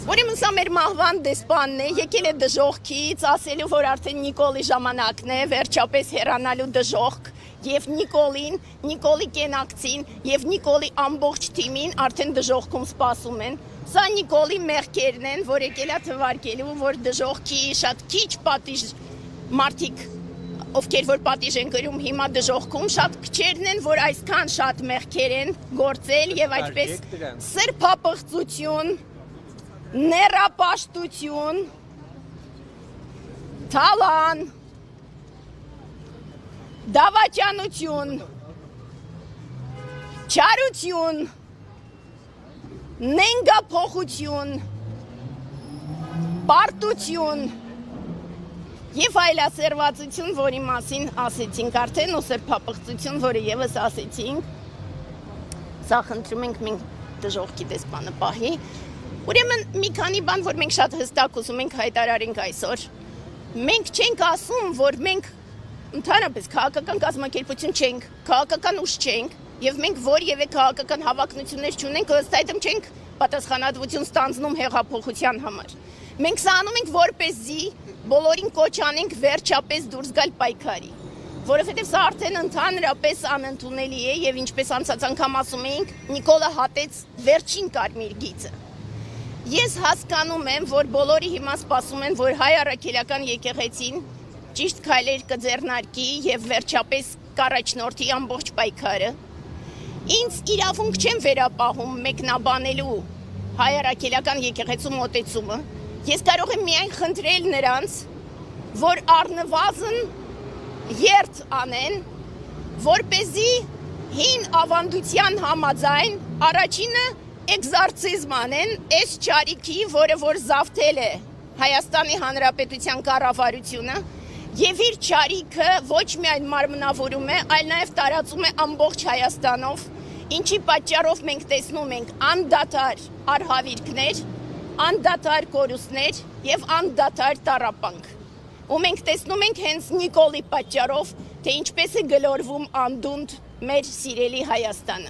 Ուրեմն սա մեր մահվան դեսպանն է, եկել է դժոխքից, ասելու, որ արդեն Նիկոլի ժամանակն է, վերջապես հեռանալու դժոխք, եւ Նիկոլին, Նիկոլի կենակցին եւ Նիկոլի ամբողջ թիմին արդեն դժոխքում սպասում են։ Սա Նիկոլի մեղքերն են, որ եկել է թվարկելու, որ դժոխքի շատ քիչ պատիժ մարդիկ, ովքեր որ պատիժ են կրում հիմա դժոխքում, շատ քչերն են, որ այսքան շատ մեղքեր են գործել եւ այդպես սրբապղծություն, ներապաշտություն, թալան, դավաճանություն, չարություն, նենգափոխություն, պարտություն եւ այլասերվածություն, որի մասին ասեցինք արդեն, ու սրբապղծություն, որը եւս ասեցինք, սա խնդրում ենք մենք դժոխքի դեսպանը պահի։ Ուրեմն մի քանի բան, որ մենք շատ հստակ ուզում ենք հայտարարենք այսօր։ Մենք չենք ասում, որ մենք ընդհանրապես քաղաքական կազմակերպություն չենք, քաղաքական ուժ չենք, եւ մենք որևէ քաղաքական հավակնություններ չունենք, ըստ այդմ չենք պատասխանատվություն ստանձնում հեղափոխության համար։ Մենք սա անում ենք որպեսզի բոլորին կոչ անենք վերջապես դուրս գալ պայքարի, որովհետեւ սա արդեն ընդհանրապես անընդունելի է եւ ինչպես անցած անգամ ասում էինք, Նիկոլը հատեց վերջին կարմիր գիծը։ Ես հասկանում եմ, որ բոլորի հիմա սպասում են, որ հայ առաքելական եկեղեցին ճիշտ քայլեր կձեռնարկի եւ վերջապես կառաջնորդի ամբողջ պայքարը։ Ինձ իրավունք չեմ վերապահում մեկնաբանելու հայ առաքելական եկեղեցու մոտեցումը։ Ես կարող եմ միայն խնդրել նրանց, որ առնվազն երթ անեն, որպեսզի հին ավանդության համաձայն առաջինը էկզարցիզմ անեն այս ճարիքի, որը որ զավթել է Հայաստանի Հանրապետության կառավարությունը եւ իր ճարիքը ոչ միայն մարմնավորում է, այլ նաեւ տարածում է ամբողջ Հայաստանով, ինչի պատճառով մենք տեսնում ենք անդադար արհավիրքներ, անդադար կորուստներ եւ անդադար տառապանք։ Ու մենք տեսնում ենք հենց Նիկոլի պատճառով, թե ինչպես է գլորվում անդունդ մեր սիրելի Հայաստանը։